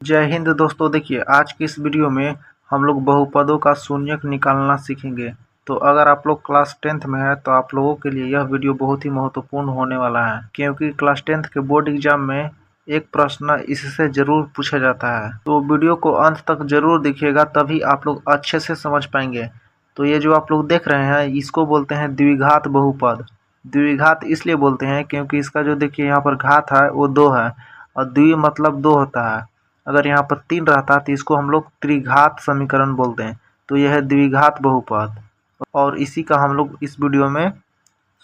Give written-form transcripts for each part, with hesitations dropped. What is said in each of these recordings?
जय हिंद दोस्तों। देखिए आज की इस वीडियो में हम लोग बहुपदों का शून्यक निकालना सीखेंगे। तो अगर आप लोग क्लास 10th में है तो आप लोगों के लिए यह वीडियो बहुत ही महत्वपूर्ण होने वाला है, क्योंकि क्लास 10th के बोर्ड एग्जाम में एक प्रश्न इससे जरूर पूछा जाता है। तो वीडियो को अंत तक जरूर देखिएगा, तभी आप लोग अच्छे से समझ पाएंगे। तो ये जो आप लोग देख रहे हैं इसको बोलते हैं द्विघात बहुपद। द्विघात इसलिए बोलते हैं क्योंकि इसका जो देखिए यहाँ पर घात है वो 2 है और द्वि मतलब 2 होता है। अगर यहाँ पर 3 रहता तो इसको हम लोग त्रिघात समीकरण बोलते हैं। तो यह है द्विघात बहुपद और इसी का हम लोग इस वीडियो में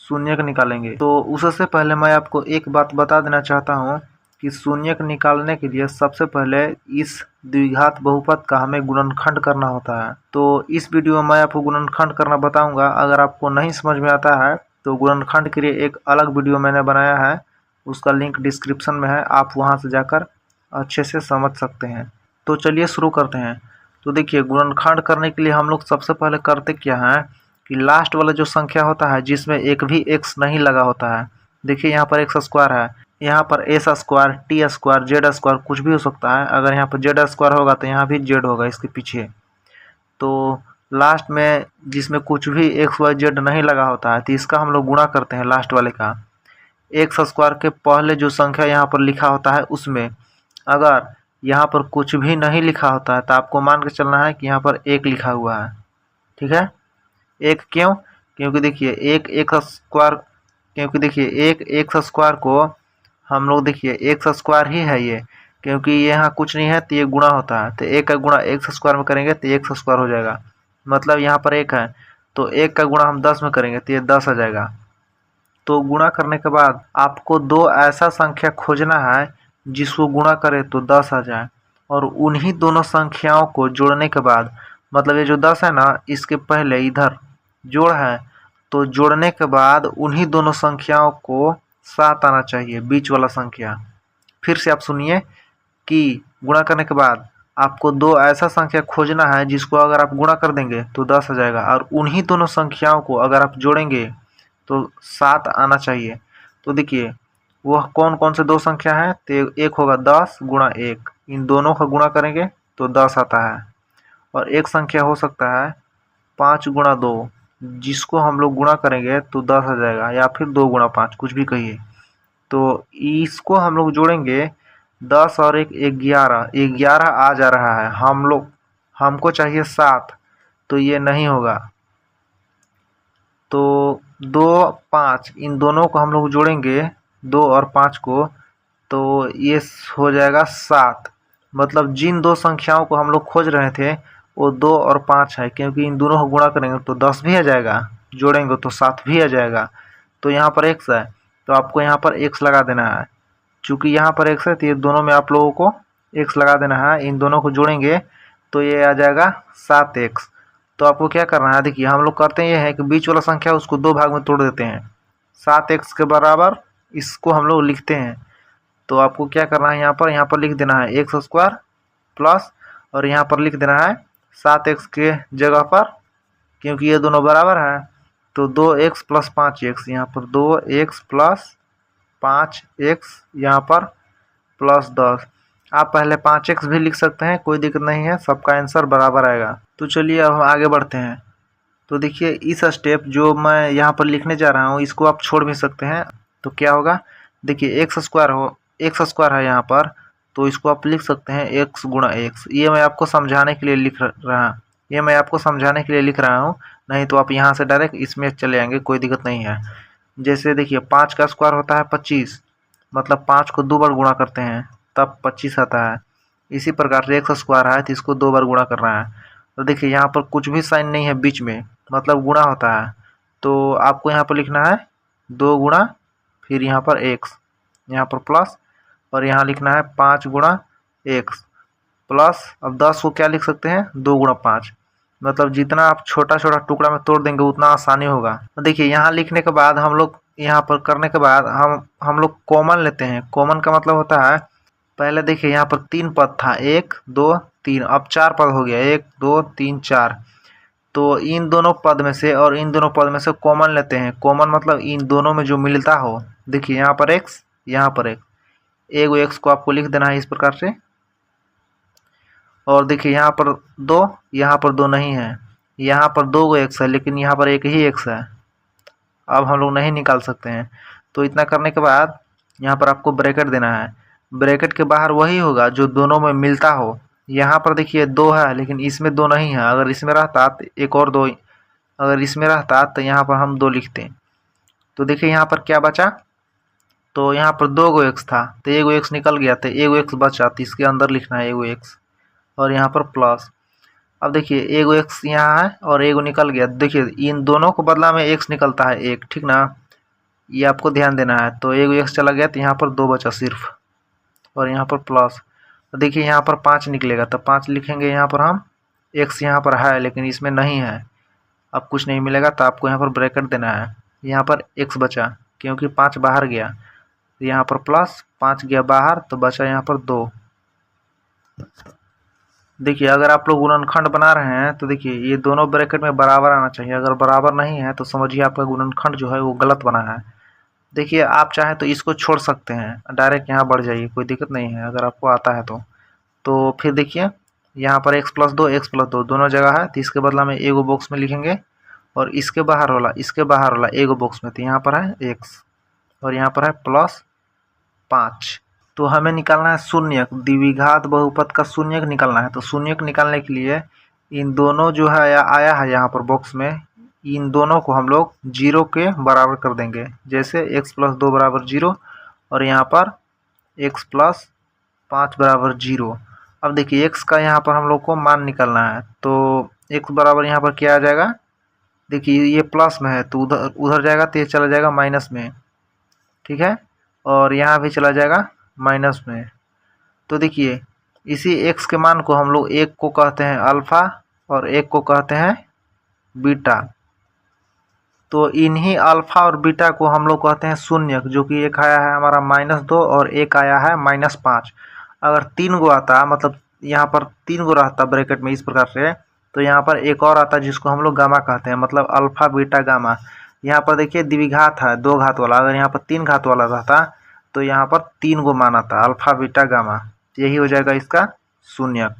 शून्यक निकालेंगे। तो उससे पहले मैं आपको एक बात बता देना चाहता हूँ कि शून्यक निकालने के लिए सबसे पहले इस द्विघात बहुपद का हमें गुणनखंड करना होता है। तो इस वीडियो में मैं आपको गुणनखंड करना बताऊंगा। अगर आपको नहीं समझ में आता है तो गुणनखंड के लिए एक अलग वीडियो मैंने बनाया है, उसका लिंक डिस्क्रिप्शन में है, आप वहां से जाकर अच्छे से समझ सकते हैं। तो चलिए शुरू करते हैं। तो देखिए गुणनखंड करने के लिए हम लोग सबसे पहले करते क्या है कि लास्ट वाला जो संख्या होता है जिसमें एक भी एक्स नहीं लगा होता है, देखिए यहाँ पर एक्स स्क्वायर है, यहाँ पर S square, T square, Z square कुछ भी हो सकता है। अगर यहाँ पर जेड स्क्वायर होगा तो यहाँ भी जेड होगा इसके पीछे। तो लास्ट में जिसमें कुछ भी एक्स वाई जेड नहीं लगा होता है तो इसका हम लोग गुणा करते हैं लास्ट वाले का। एक्स स्क्वायर के पहले जो संख्या यहाँ पर लिखा होता है उसमें अगर यहाँ पर कुछ भी नहीं लिखा होता है तो आपको मान के चलना है कि यहाँ पर एक लिखा हुआ है। ठीक है, एक क्यों? क्योंकि देखिए एक एक्स स्क्वायर, क्योंकि देखिए एक एक्स स्क्वायर को हम लोग देखिए एक्स स्क्वायर ही है ये, क्योंकि यहाँ कुछ नहीं है तो ये गुणा होता है। तो एक का गुणा एक्स स्क्वायर में करेंगे तो एक्स स्क्वायर हो जाएगा। मतलब यहाँ पर एक है तो एक का गुणा हम 10 में करेंगे तो ये 10 आ जाएगा। तो गुणा करने के बाद आपको दो ऐसा संख्या खोजना है जिसको गुणा करे तो 10 आ जाए, और उन्हीं दोनों संख्याओं को जोड़ने के बाद, मतलब ये जो 10 है ना इसके पहले इधर जोड़ है, तो जोड़ने के बाद उन्हीं दोनों संख्याओं को 7 आना चाहिए, बीच वाला संख्या। फिर से आप सुनिए कि गुणा करने के बाद आपको दो ऐसा संख्या खोजना है जिसको अगर आप गुणा कर देंगे तो 10 आ जाएगा, और उन्हीं दोनों संख्याओं को अगर आप जोड़ेंगे तो 7 आना चाहिए। तो देखिए वह कौन कौन से दो संख्या है, तो एक होगा 10 गुणा 1, इन दोनों का गुणा करेंगे तो 10 आता है। और एक संख्या हो सकता है 5 गुणा 2, जिसको हम लोग गुणा करेंगे तो 10 आ जाएगा, या फिर 2 गुणा 5 कुछ भी कहिए। तो इसको हम लोग जोड़ेंगे 10 और 1 11, 11 आ जा रहा है, हमको चाहिए 7, तो ये नहीं होगा। तो 2 5 इन दोनों को हम लोग जोड़ेंगे 2 और 5 को, तो ये हो जाएगा 7। मतलब जिन दो संख्याओं को हम लोग खोज रहे थे वो 2 और 5 है, क्योंकि इन दोनों को गुणा करेंगे तो 10 भी आ जाएगा, जोड़ेंगे तो 7 भी आ जाएगा। तो यहाँ पर x है तो आपको यहाँ पर x लगा देना है। चूंकि यहाँ पर x है तो ये दोनों में आप लोगों को x लगा देना है। इन दोनों को जोड़ेंगे तो ये आ जाएगा 7x। तो आपको क्या करना है, देखिए हम लोग करते हैं ये है कि बीच वाला संख्या उसको दो भाग में तोड़ देते हैं। 7x के बराबर इसको हम लोग लिखते हैं। तो आपको क्या करना है, यहाँ पर लिख देना है एक्स स्क्वायर प्लस, और यहाँ पर लिख देना है 7x के जगह पर, क्योंकि ये दोनों बराबर है तो 2x प्लस 5x, यहाँ पर 2x प्लस 5x, यहाँ पर प्लस 10। आप पहले 5x भी लिख सकते हैं, कोई दिक्कत नहीं है, सबका आंसर बराबर आएगा। तो चलिए अब हम आगे बढ़ते हैं। तो देखिए इस स्टेप जो मैं यहाँ पर लिखने जा रहा हूँ इसको आप छोड़ भी सकते हैं। तो क्या होगा, देखिए एक्स स्क्वायर है यहाँ पर, तो इसको आप लिख सकते हैं एक्स गुणा एक्स। ये मैं आपको समझाने के लिए लिख रहा हूँ, नहीं तो आप यहाँ से डायरेक्ट इसमें चले आएंगे, कोई दिक्कत नहीं है। जैसे देखिए 5 का स्क्वायर होता है 25, मतलब 5 को 2 बार गुणा करते हैं तब 25 आता है। इसी प्रकार से एक्स स्क्वायर है तो इसको 2 बार गुणा करना है। तो देखिए यहाँ पर कुछ भी साइन नहीं है बीच में, मतलब गुणा होता है। तो आपको यहाँ पर लिखना है 2 गुणा, फिर यहाँ पर एक्स, यहाँ पर प्लस, और यहाँ लिखना है 5 गुणा एक्स प्लस। अब 10 को क्या लिख सकते हैं, 2 गुणा 5। मतलब जितना आप छोटा छोटा टुकड़ा में तोड़ देंगे उतना आसानी होगा। तो देखिए यहाँ लिखने के बाद हम लोग यहाँ पर करने के बाद हम लोग कॉमन लेते हैं। कॉमन का मतलब होता है, पहले देखिए यहाँ पर 3 पद था, 1 2 3, अब 4 पद हो गया, 1 2 3 4। तो इन दोनों पद में से और इन दोनों पद में से कॉमन लेते हैं। कॉमन मतलब इन दोनों में जो मिलता हो, देखिए यहाँ पर x, यहाँ पर x, एक एक्स को आपको लिख देना है इस प्रकार से, और देखिए यहाँ पर 2, यहाँ पर 2 नहीं है, यहाँ पर 2 गो x है लेकिन यहाँ पर एक ही x है। अब हम लोग नहीं निकाल सकते हैं। तो इतना करने के बाद यहाँ पर आपको ब्रैकेट देना है। ब्रैकेट के बाहर वही होगा जो दोनों में मिलता हो। यहाँ पर देखिए 2 है लेकिन इसमें 2 नहीं है। अगर इसमें रहता तो एक और 2, अगर इसमें रहता तो यहाँ पर हम 2 लिखते। तो देखिए यहाँ पर क्या बचा, तो यहाँ पर 2 गो x था तो एगो x निकल गया, तो एगो x बचा तो इसके अंदर लिखना है एगो x और यहाँ पर प्लस। अब देखिए एगो x यहाँ है और एगो निकल गया। देखिए इन दोनों को बदला में x निकलता है एक, ठीक ना, ये आपको ध्यान देना है। तो एगो x चला गया तो यहाँ पर 2 बचा सिर्फ और यहाँ पर प्लस। तो देखिए यहाँ पर 5 निकलेगा तो 5 लिखेंगे यहाँ पर हम। x यहाँ पर है लेकिन इसमें नहीं है, अब कुछ नहीं मिलेगा तो आपको यहाँ पर ब्रैकेट देना है। यहाँ पर x बचा क्योंकि 5 बाहर गया, यहाँ पर प्लस 5 गया बाहर तो बचा यहाँ पर 2। देखिए अगर आप लोग गुणनखंड बना रहे हैं तो देखिए ये दोनों ब्रैकेट में बराबर आना चाहिए। अगर बराबर नहीं है तो समझिए आपका गुणनखंड जो है वो गलत बना है। देखिए आप चाहें तो इसको छोड़ सकते हैं, डायरेक्ट यहाँ बढ़ जाइए, कोई दिक्कत नहीं है अगर आपको आता है तो फिर देखिए यहाँ पर x प्लस 2 दोनों जगह है तो इसके बदला में एगो बॉक्स में लिखेंगे और इसके बाहर वाला एगो बॉक्स में, तो यहाँ पर है x और यहाँ पर है प्लस 5। तो हमें निकालना है शून्यक, द्विघात बहुपद का शून्यक निकालना है। तो शून्यक निकालने के लिए इन दोनों जो है आया है यहाँ पर बॉक्स में, इन दोनों को हम लोग 0 के बराबर कर देंगे। जैसे x प्लस 2 बराबर 0 और यहाँ पर x प्लस 5 बराबर 0। अब देखिए x का यहाँ पर हम लोग को मान निकालना है। तो x बराबर यहाँ पर क्या आ जाएगा, देखिए ये प्लस में है तो उधर जाएगा तो ये चला जाएगा माइनस में, ठीक है, और यहाँ भी चला जाएगा माइनस में। तो देखिए इसी x के मान को हम लोग एक को कहते हैं अल्फा और एक को कहते हैं बीटा। तो इन्हीं अल्फा और बीटा को हम लोग कहते हैं शून्यक, जो कि एक आया है हमारा -2 और एक आया है -5। अगर 3 गो आता, मतलब यहाँ पर 3 गो रहता ब्रैकेट में इस प्रकार से, तो यहाँ पर एक और आता जिसको हम लोग गामा कहते हैं, मतलब अल्फा बीटा गामा। यहाँ पर देखिए द्विघात है 2 घात वाला, अगर यहाँ पर 3 घात वाला रहता तो यहाँ पर 3 गो मान आता अल्फा बीटा गामा, यही हो जाएगा इसका शून्यक।